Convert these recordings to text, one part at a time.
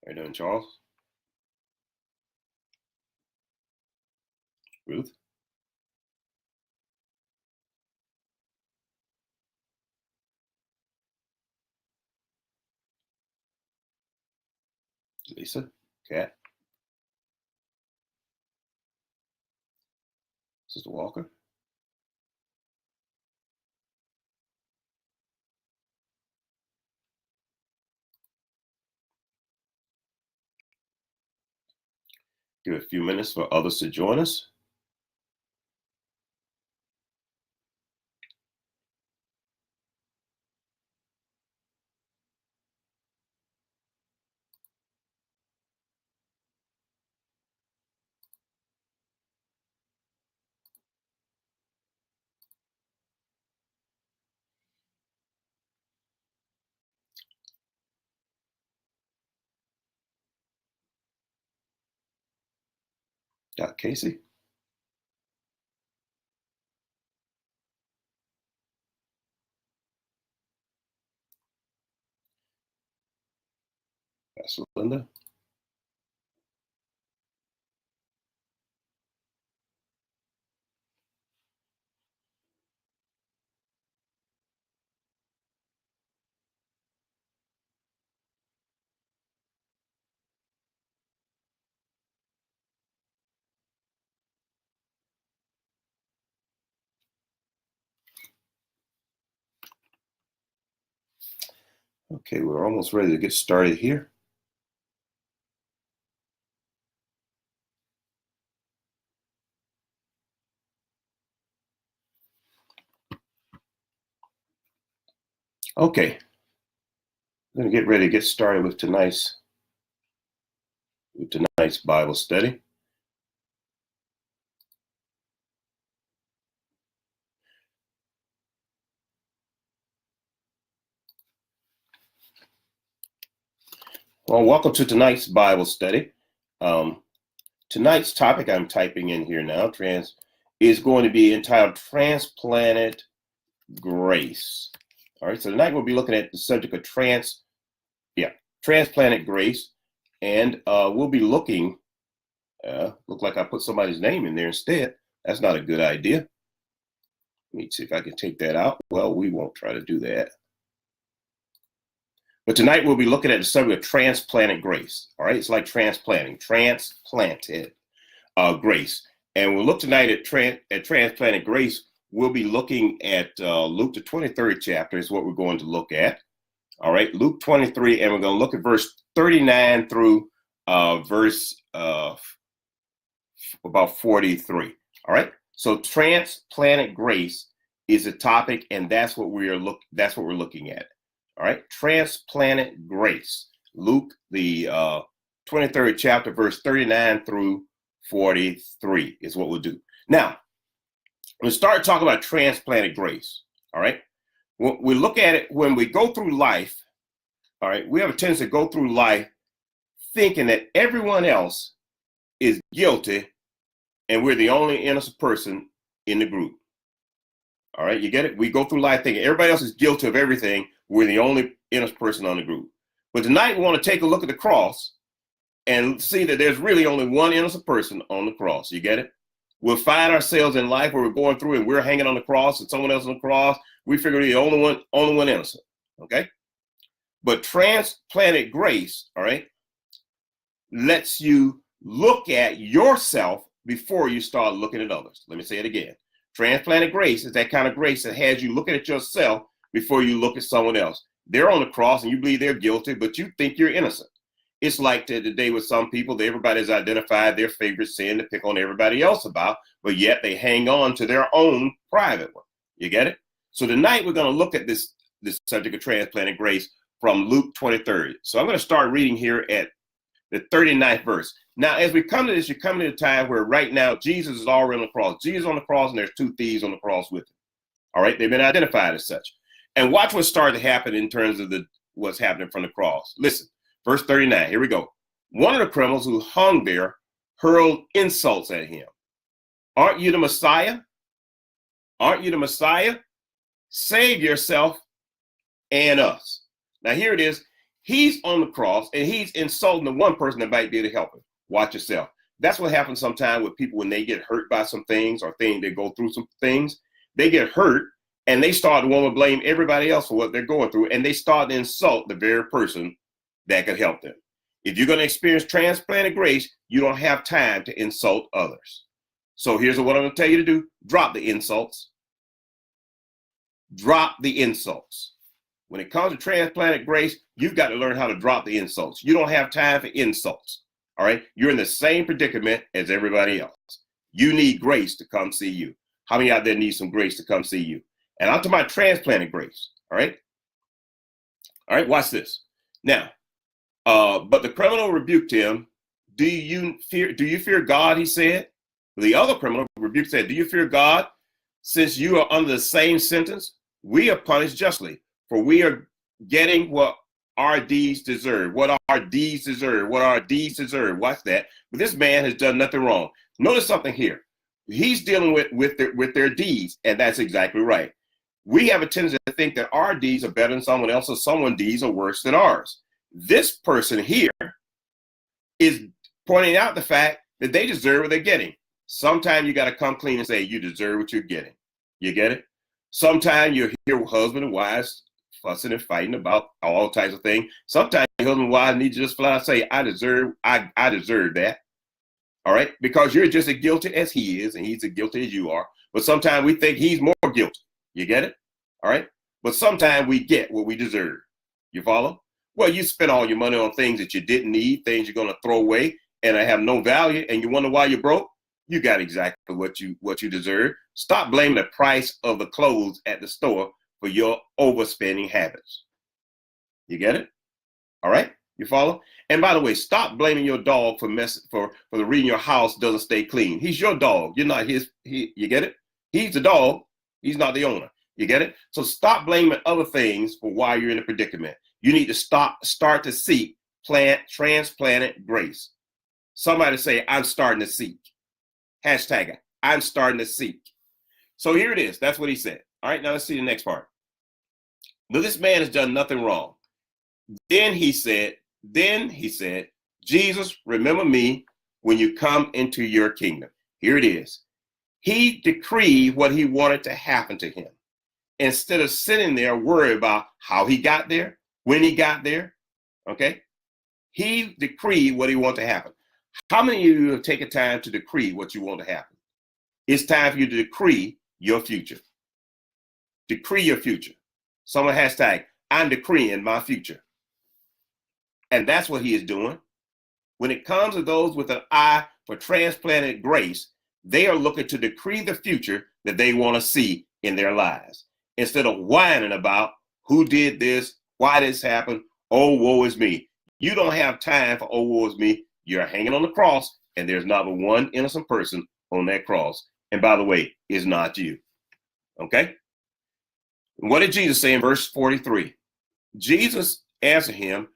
How you doing, Charles? Ruth? Lisa? Kat? Sister Walker? Give it a few minutes for others to join us. Got Casey? That's Linda. Okay, we're almost ready to get started here. Okay, I'm going to get ready to get started with tonight's Bible study. Well, welcome to tonight's Bible study. Tonight's topic I'm typing in here now, is going to be entitled Transplanted Grace. All right, so tonight we'll be looking at the subject of transplanted grace, and we'll be looking, look like I put somebody's name in there instead. That's not a good idea. Let me see if I can take that out. Well, we won't try to do that. But tonight we'll be looking at the subject of transplanted grace. All right, it's like transplanted grace. And we'll look tonight at transplanted grace. We'll be looking at Luke, the 23rd chapter is what we're going to look at. All right, Luke 23, and we're going to look at verse 39 through verse about 43. All right, so transplanted grace is a topic, and that's what we're looking at. All right, transplanted grace. Luke, the 23rd chapter, verse 39 through 43 is what we'll do. Now, we'll start talking about transplanted grace. All right, when we look at it, when we go through life, all right, we have a tendency to go through life thinking that everyone else is guilty and we're the only innocent person in the group. All right, you get it? We go through life thinking everybody else is guilty of everything. We're the only innocent person on the group. But tonight we want to take a look at the cross and see that there's really only one innocent person on the cross. You get it? We'll find ourselves in life where we're going through and we're hanging on the cross and someone else on the cross. We figure we're the only one innocent. Okay? But transplanted grace, all right, lets you look at yourself before you start looking at others. Let me say it again. Transplanted grace is that kind of grace that has you looking at yourself before you look at someone else. They're on the cross and you believe they're guilty, but you think you're innocent. It's like today with some people, everybody's identified their favorite sin to pick on everybody else about, but yet they hang on to their own private one. You get it? So tonight we're going to look at this subject of transplanted grace from Luke 23. So I'm going to start reading here at the 39th verse. Now, as we come to this, you're coming to a time where right now Jesus is already on the cross. Jesus on the cross, and there's two thieves on the cross with him. All right, they've been identified as such. And watch what started to happen in terms of what's happening from the cross. Listen, verse 39, here we go. One of the criminals who hung there hurled insults at him. Aren't you the Messiah? Aren't you the Messiah? Save yourself and us. Now here it is. He's on the cross and he's insulting the one person that might be able to help him. Watch yourself. That's what happens sometimes with people when they get hurt by some things or things, they go through some things, they get hurt and they start to want to blame everybody else for what they're going through. And they start to insult the very person that could help them. If you're going to experience transplanted grace, you don't have time to insult others. So here's what I'm going to tell you to do. Drop the insults. Drop the insults. When it comes to transplanted grace, you've got to learn how to drop the insults. You don't have time for insults. All right. You're in the same predicament as everybody else. You need grace to come see you. How many out there need some grace to come see you? And I'm talking about transplanted grace. All right. All right. Watch this. Now, but the criminal rebuked him. Do you fear God? He said. The other criminal rebuked said, do you fear God? Since you are under the same sentence, we are punished justly, for we are getting what our deeds deserve. What our deeds deserve. What our deeds deserve. Watch that. But this man has done nothing wrong. Notice something here. He's dealing with their deeds, and that's exactly right. We have a tendency to think that our deeds are better than someone else's, or someone's deeds are worse than ours. This person here is pointing out the fact that they deserve what they're getting. Sometimes you got to come clean and say, you deserve what you're getting. You get it? Sometimes you hear husband and wives fussing and fighting about all types of things. Sometimes husband and wives need to just flat out say, I deserve that. All right? Because you're just as guilty as he is, and he's as guilty as you are. But sometimes we think he's more guilty. You get it? All right? But sometimes we get what we deserve. You follow? Well, you spend all your money on things that you didn't need, things you're going to throw away, and have no value, and you wonder why you're broke. You got exactly what you deserve. Stop blaming the price of the clothes at the store for your overspending habits. You get it? All right? You follow? And by the way, stop blaming your dog for the reason your house doesn't stay clean. He's your dog. You're not his. You get it? He's the dog. He's not the owner. You get it? So stop blaming other things for why you're in a predicament. You need to start to seek transplanted grace. Somebody say, I'm starting to seek. Hashtag, I'm starting to seek. So here it is. That's what he said. All right, now let's see the next part. But this man has done nothing wrong. Then he said, Jesus, remember me when you come into your kingdom. Here it is. He decreed what he wanted to happen to him. Instead of sitting there worried about how he got there, when he got there, okay? He decreed what he wanted to happen. How many of you have taken time to decree what you want to happen? It's time for you to decree your future. Decree your future. Someone hashtag, I'm decreeing my future. And that's what he is doing. When it comes to those with an eye for transplanted grace, they are looking to decree the future that they want to see in their lives. Instead of whining about who did this, why this happened, oh, woe is me. You don't have time for oh, woe is me. You're hanging on the cross, and there's not one innocent person on that cross. And by the way, it's not you. Okay? What did Jesus say in verse 43? Jesus answered him,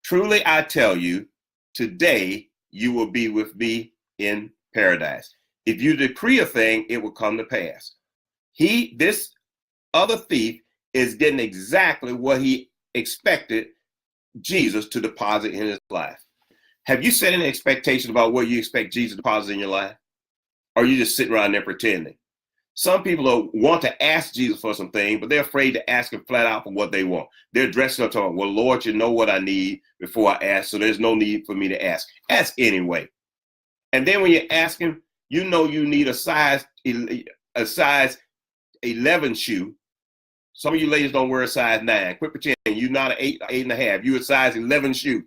truly I tell you, today you will be with me in paradise. If you decree a thing, it will come to pass. This other thief is getting exactly what he expected Jesus to deposit in his life. Have you set any expectation about what you expect Jesus to deposit in your life? Or are you just sitting around there pretending? Some people want to ask Jesus for something, but they're afraid to ask him flat out for what they want. They're dressing up talking, well, Lord, you know what I need before I ask, so there's no need for me to ask. Ask anyway. And then when you ask him, you know you need a size 11 shoe. Some of you ladies don't wear a size 9. Quit pretending you're not an 8.5. You're a size 11 shoe.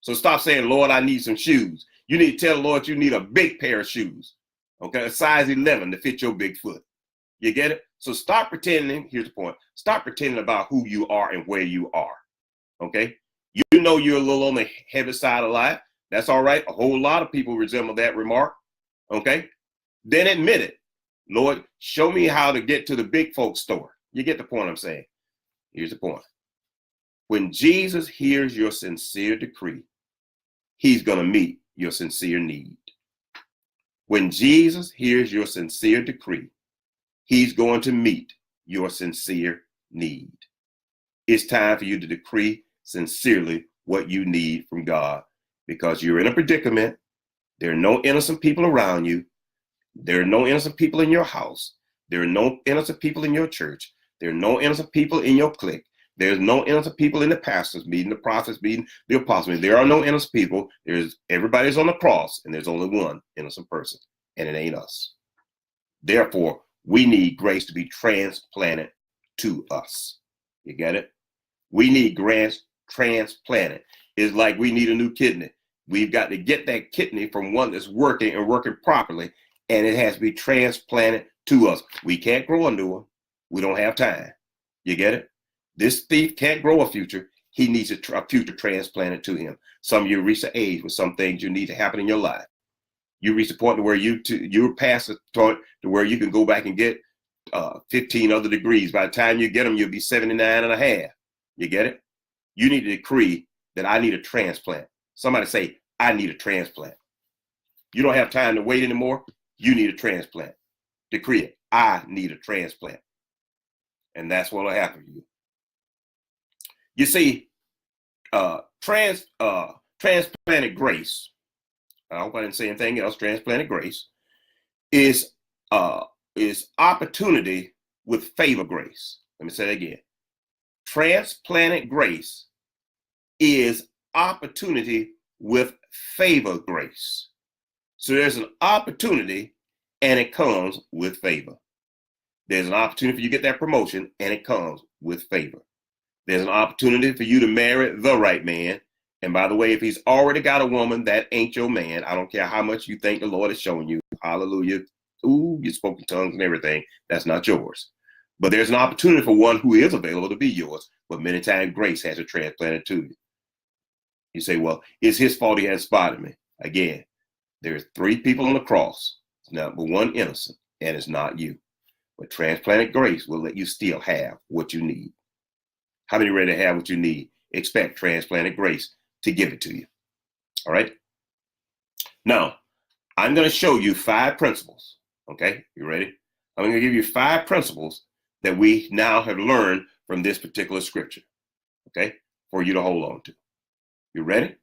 So stop saying, Lord, I need some shoes. You need to tell the Lord you need a big pair of shoes. Okay, a size 11 to fit your big foot. You get it? So stop pretending. Here's the point. Stop pretending about who you are and where you are. Okay? You know you're a little on the heavy side of life. That's all right. A whole lot of people resemble that remark. Okay? Then admit it. Lord, show me how to get to the big folks store. You get the point I'm saying. Here's the point. When Jesus hears your sincere decree, he's going to meet your sincere need. When Jesus hears your sincere decree, he's going to meet your sincere need. It's time for you to decree sincerely what you need from God, because you're in a predicament. There are no innocent people around you. There are no innocent people in your house. There are no innocent people in your church. There are no innocent people in your clique. There's no innocent people in the pastor's meeting, the prophet's meeting, the apostles' meeting. There are no innocent people. Everybody's on the cross, and there's only one innocent person, and it ain't us. Therefore, we need grace to be transplanted to us. You get it? We need grace transplanted. It's like we need a new kidney. We've got to get that kidney from one that's working and working properly, and it has to be transplanted to us. We can't grow a new one. We don't have time. You get it? This thief can't grow a future. He needs a future transplanted to him. Some of you reach the age with some things you need to happen in your life. You reach the point to where you're past the point to where you can go back and get 15 other degrees. By the time you get them, you'll be 79 and a half. You get it? You need to decree that I need a transplant. Somebody say, I need a transplant. You don't have time to wait anymore. You need a transplant. Decree it. I need a transplant. And that's what will happen to you. You see, transplanted grace, I hope I didn't say anything else, transplanted grace is opportunity with favor grace. Let me say that again. Transplanted grace is opportunity with favor grace. So there's an opportunity and it comes with favor. There's an opportunity for you to get that promotion and it comes with favor. There's an opportunity for you to marry the right man. And by the way, if he's already got a woman, that ain't your man. I don't care how much you think the Lord is showing you. Hallelujah. Ooh, you spoke in tongues and everything. That's not yours. But there's an opportunity for one who is available to be yours. But many times grace has to transplant it to you. You say, well, it's his fault he has spotted me. Again, there's 3 people on the cross. It's number 1 innocent, and it's not you. But transplanted grace will let you still have what you need. How many ready to have what you need? Expect transplanted grace to give it to you. All right. Now, I'm going to show you 5 principles. Okay. You ready? I'm going to give you 5 principles that we now have learned from this particular scripture. Okay. For you to hold on to. You ready?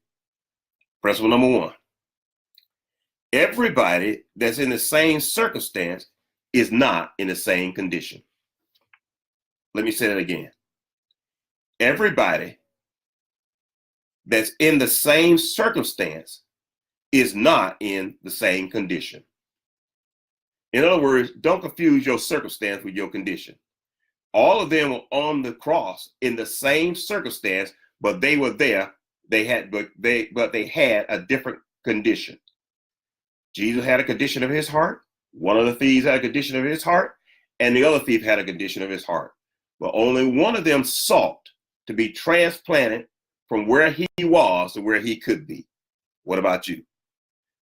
Principle number 1. Everybody that's in the same circumstance is not in the same condition. Let me say that again. Everybody that's in the same circumstance is not in the same condition. In other words, don't confuse your circumstance with your condition. All of them were on the cross in the same circumstance, but they were there. They had a different condition. Jesus had a condition of his heart. One of the thieves had a condition of his heart, and the other thief had a condition of his heart. But only one of them sought to be transplanted from where he was to where he could be. What about you?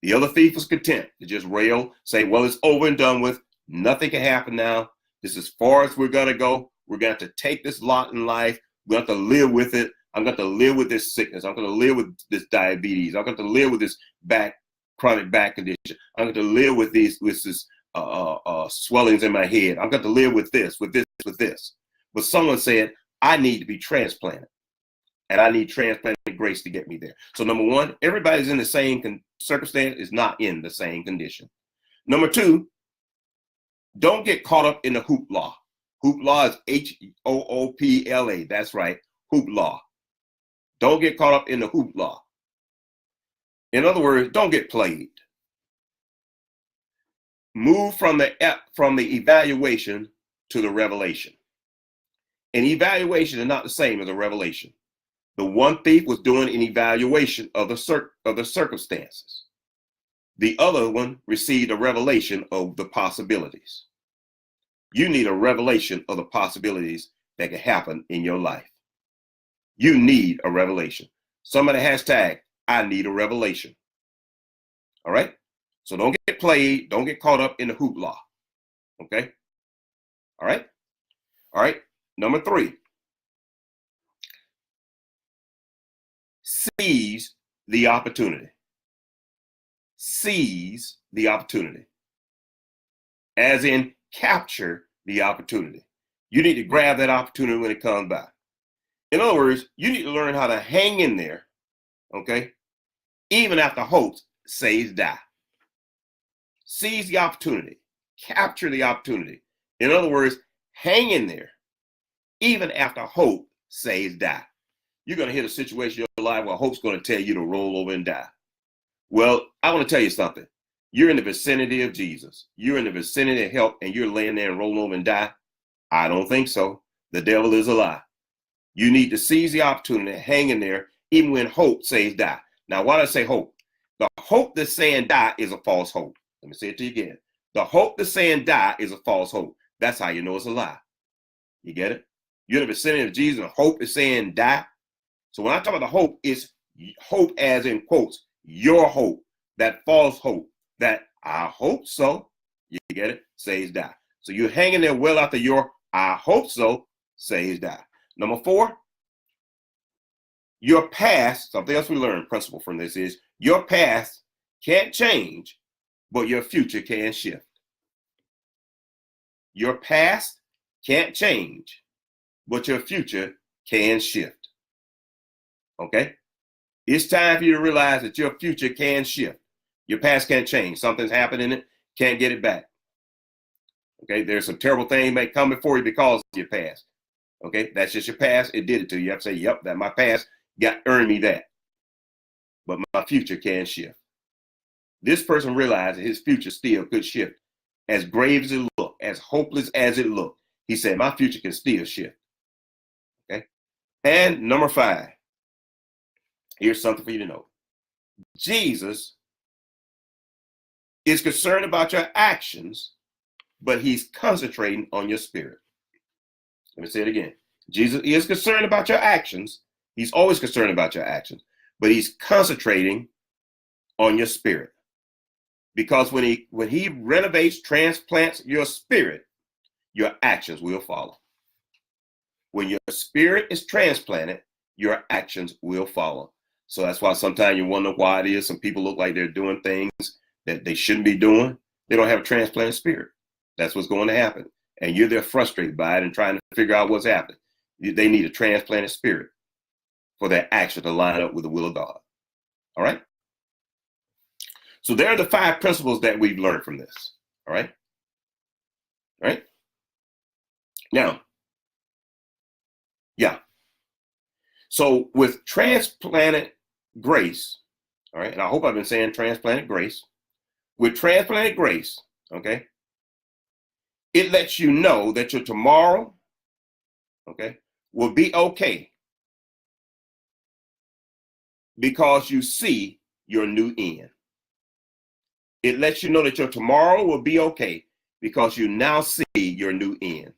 The other thief was content to just rail, say, well, it's over and done with. Nothing can happen now. This is as far as we're going to go. We're going to take this lot in life. We're going to live with it. I'm going to live with this sickness. I'm going to live with this diabetes. I'm going to live with this chronic back condition. I'm going to live with this swellings in my head. I'm going to live with this. But someone said, I need to be transplanted. And I need transplanted grace to get me there. So number 1, everybody's in the same circumstance, is not in the same condition. Number 2, don't get caught up in the hoopla. Hoopla is H-O-O-P-L-A. That's right, hoopla. Don't get caught up in the hoopla. In other words, don't get played. Move from the evaluation to the revelation. An evaluation is not the same as a revelation. The one thief was doing an evaluation of the circumstances. The other one received a revelation of the possibilities. You need a revelation of the possibilities that can happen in your life. You need a revelation. Somebody hashtag, I need a revelation. All right? So don't get played. Don't get caught up in the hoopla. Okay? All right? All right. Number 3. Seize the opportunity. Seize the opportunity. As in, capture the opportunity. You need to grab that opportunity when it comes by. In other words, you need to learn how to hang in there Okay? Even after hope says die. Seize the opportunity. Capture the opportunity. In other words, hang in there. Even after hope says die. You're going to hit a situation in your life where hope's going to tell you to roll over and die. Well, I want to tell you something. You're in the vicinity of Jesus. You're in the vicinity of help, and you're laying there and roll over and die. I don't think so. The devil is a lie. You need to seize the opportunity, hang in there, even when hope says die. Now, why do I say hope? The hope that's saying die is a false hope. Let me say it to you again. The hope that's saying die is a false hope. That's how you know it's a lie. You get it? You're in the vicinity of Jesus, and hope is saying die. So when I talk about the hope, it's hope as in quotes, your hope, that false hope, that I hope so, you get it, says die. So you're hanging there well after your I hope so, says die. Number 4, your past, something else we learned principle from this is your past can't change, but your future can shift. Your past can't change, but your future can shift. Okay? It's time for you to realize that your future can shift. Your past can't change. Something's happened in it, can't get it back. Okay? There's some terrible thing may come before you because of your past. Okay? That's just your past. It did it to you. You have to say, yep, that my past earned me that. But my future can shift. This person realized that his future still could shift. As grave as it looked, as hopeless as it looked, he said, my future can still shift. Okay? And number 5, here's something for you to know. Jesus is concerned about your actions, but he's concentrating on your spirit. Let me say it again. Jesus is concerned about your actions. He's always concerned about your actions, but he's concentrating on your spirit. Because when he renovates, transplants your spirit, your actions will follow. When your spirit is transplanted, your actions will follow. So that's why sometimes you wonder why it is some people look like they're doing things that they shouldn't be doing. They don't have a transplanted spirit. That's what's going to happen. And you're there frustrated by it and trying to figure out what's happening. They need a transplanted spirit for their action to line up with the will of God. All right? So there are the 5 principles that we've learned from this. All right? All right? Now, yeah. So with transplanted grace, all right, and I hope I've been saying transplanted grace. With transplanted grace, okay, it lets you know that your tomorrow, okay, will be okay because you see your new end. It lets you know that your tomorrow will be okay because you now see your new end.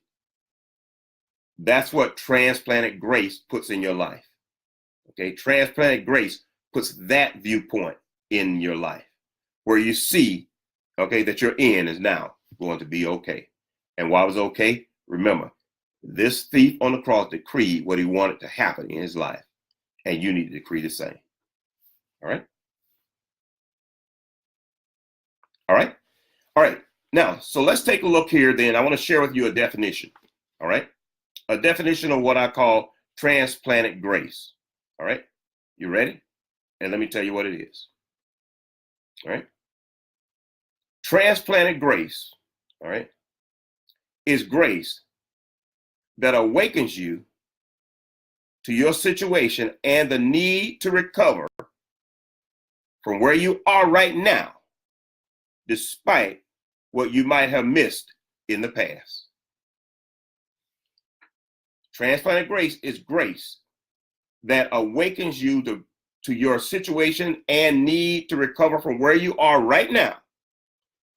That's what transplanted grace puts in your life. Okay, transplanted grace puts that viewpoint in your life where you see, okay, that your end is now going to be okay. And why it was okay? Remember, this thief on the cross decreed what he wanted to happen in his life, and you need to decree the same. All right? All right? All right. Now, so let's take a look here then. I want to share with you a definition. All right? A definition of what I call transplanted grace. All right? You ready? And let me tell you what it is. All right? Transplanted grace, all right, is grace that awakens you to your situation and the need to recover from where you are right now, despite what you might have missed in the past. Transplanted grace is grace that awakens you to your situation and need to recover from where you are right now,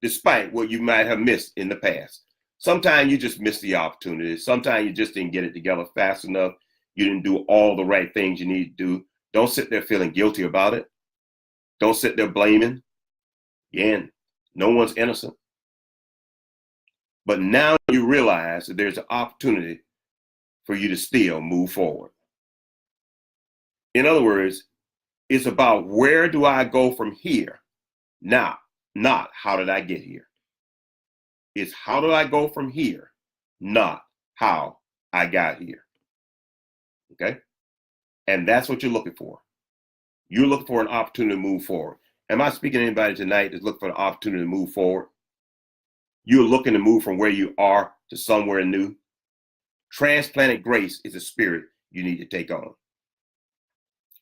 despite what you might have missed in the past. Sometimes you just missed the opportunity. Sometimes you just didn't get it together fast enough. You didn't do all the right things you need to do. Don't sit there feeling guilty about it. Don't sit there blaming. Again, no one's innocent. But now you realize that there's an opportunity for you to still move forward. In other words, it's about where do I go from here? Now, not how did I get here? It's how do I go from here, not how I got here. Okay? And that's what you're looking for. You're looking for an opportunity to move forward. Am I speaking to anybody tonight that's looking for an opportunity to move forward? You're looking to move from where you are to somewhere new. Transplanted grace is a spirit you need to take on.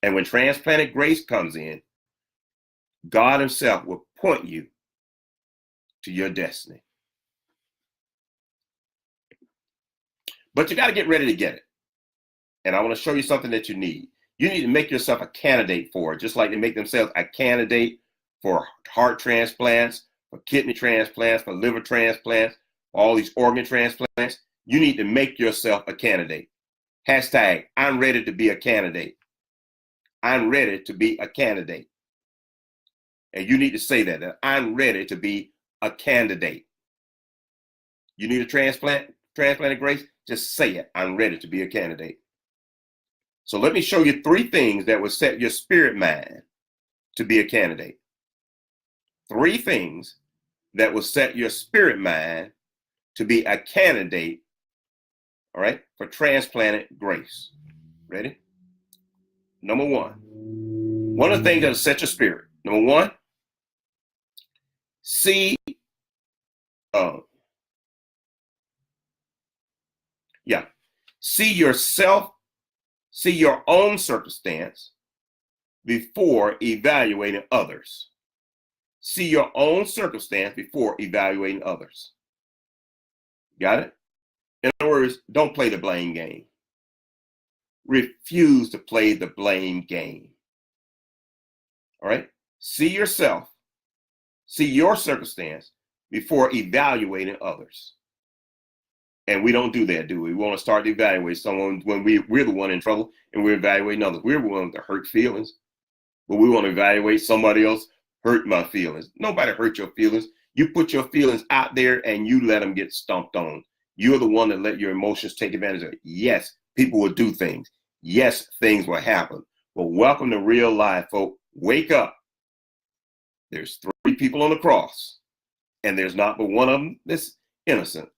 And when transplanted grace comes in, God himself will point you to your destiny. But you got to get ready to get it. And I want to show you something that you need. You need to make yourself a candidate for it, just like they make themselves a candidate for heart transplants, for kidney transplants, for liver transplants, all these organ transplants. You need to make yourself a candidate. Hashtag, I'm ready to be a candidate. I'm ready to be a candidate. And you need to say that I'm ready to be a candidate. You need a transplanted grace? Just say it. I'm ready to be a candidate. So let me show you 3 things that will set your spirit mind to be a candidate. 3 things that will set your spirit mind to be a candidate, all right, for transplanted grace. Ready? Number 1. One of the things that will set your spirit. Number 1, see yourself, see your own circumstance before evaluating others. See your own circumstance before evaluating others. Got it? In other words, don't play the blame game. Refuse to play the blame game. All right? See yourself, see your circumstance before evaluating others. And we don't do that, do we? We want to start to evaluate someone when we're the one in trouble and we're evaluating others. We're the one to hurt feelings, but we want to evaluate somebody else hurt my feelings. Nobody hurt your feelings. You put your feelings out there and you let them get stomped on. You're the one that let your emotions take advantage of it. Yes, people will do things. Yes, things will happen. But welcome to real life, folks. Wake up. There's 3 people on the cross, and there's not but one of them that's innocent.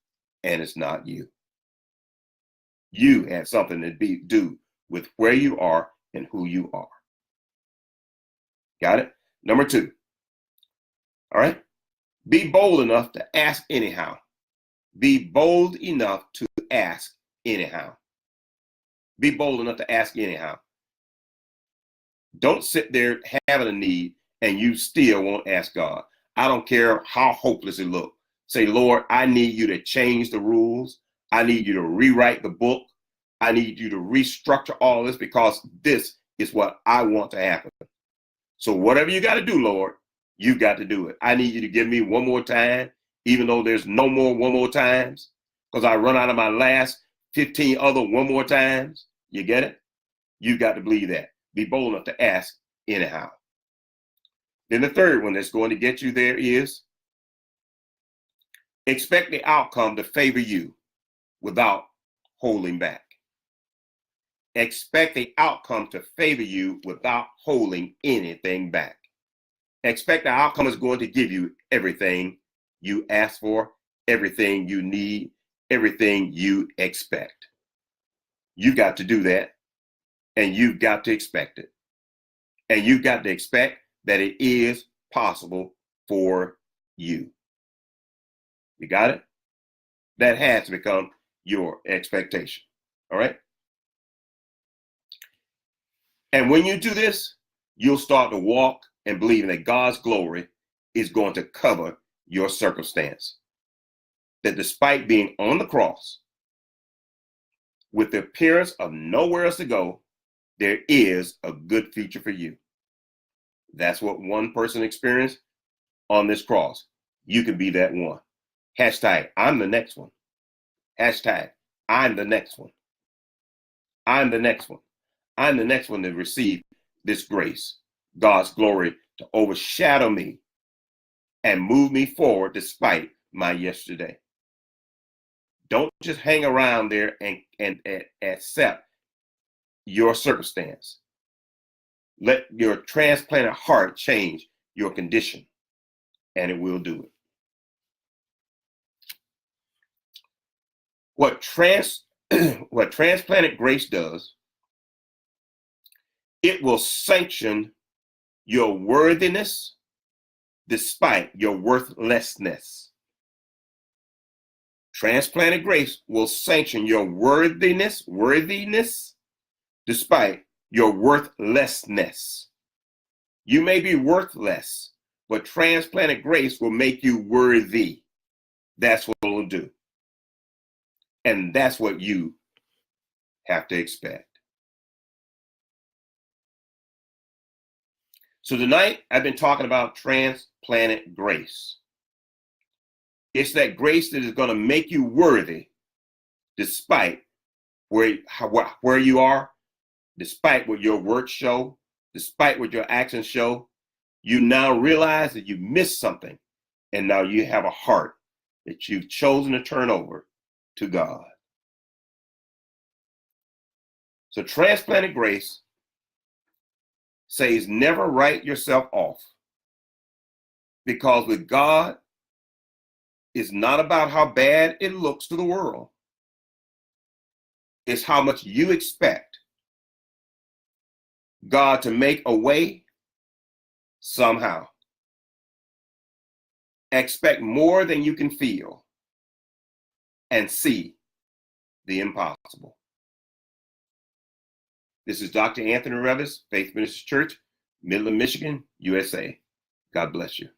And it's not you. You have something to do with where you are and who you are. Got it? Number 2. All right? Be bold enough to ask anyhow. Be bold enough to ask anyhow. Be bold enough to ask anyhow. Don't sit there having a need and you still won't ask God. I don't care how hopeless it looks. Say, Lord, I need you to change the rules. I need you to rewrite the book. I need you to restructure all this because this is what I want to happen. So whatever you got to do, Lord, you got to do it. I need you to give me one more time, even though there's no more one more times, because I run out of my last 15 other one more times. You get it? You got to believe that. Be bold enough to ask anyhow. Then the third one that's going to get you there is expect the outcome to favor you without holding back. Expect the outcome to favor you without holding anything back. Expect the outcome is going to give you everything you ask for, everything you need, everything you expect. You got to do that, and you've got to expect it. And you've got to expect that it is possible for you. You got it? That has to become your expectation. All right? And when you do this, you'll start to walk and believe that God's glory is going to cover your circumstance. That despite being on the cross, with the appearance of nowhere else to go, there is a good future for you. That's what one person experienced on this cross. You can be that one. Hashtag, I'm the next one. Hashtag, I'm the next one. I'm the next one. I'm the next one to receive this grace, God's glory to overshadow me and move me forward despite my yesterday. Don't just hang around there and accept your circumstance. Let your transplanted heart change your condition, and it will do it. What transplanted grace does, it will sanction your worthiness despite your worthlessness. Transplanted grace will sanction your worthiness despite your worthlessness. You may be worthless, but transplanted grace will make you worthy. That's what it will do. And that's what you have to expect. So tonight, I've been talking about transplanted grace. It's that grace that is going to make you worthy despite where you are, despite what your works show, despite what your actions show. You now realize that you missed something, and now you have a heart that you've chosen to turn over to God. So transplanted grace says never write yourself off, because with God, it's not about how bad it looks to the world. It's how much you expect God to make a way somehow. Expect more than you can feel and see the impossible. This is Dr. Anthony Revis, Faith Ministry Church, Midland, Michigan, USA. God bless you.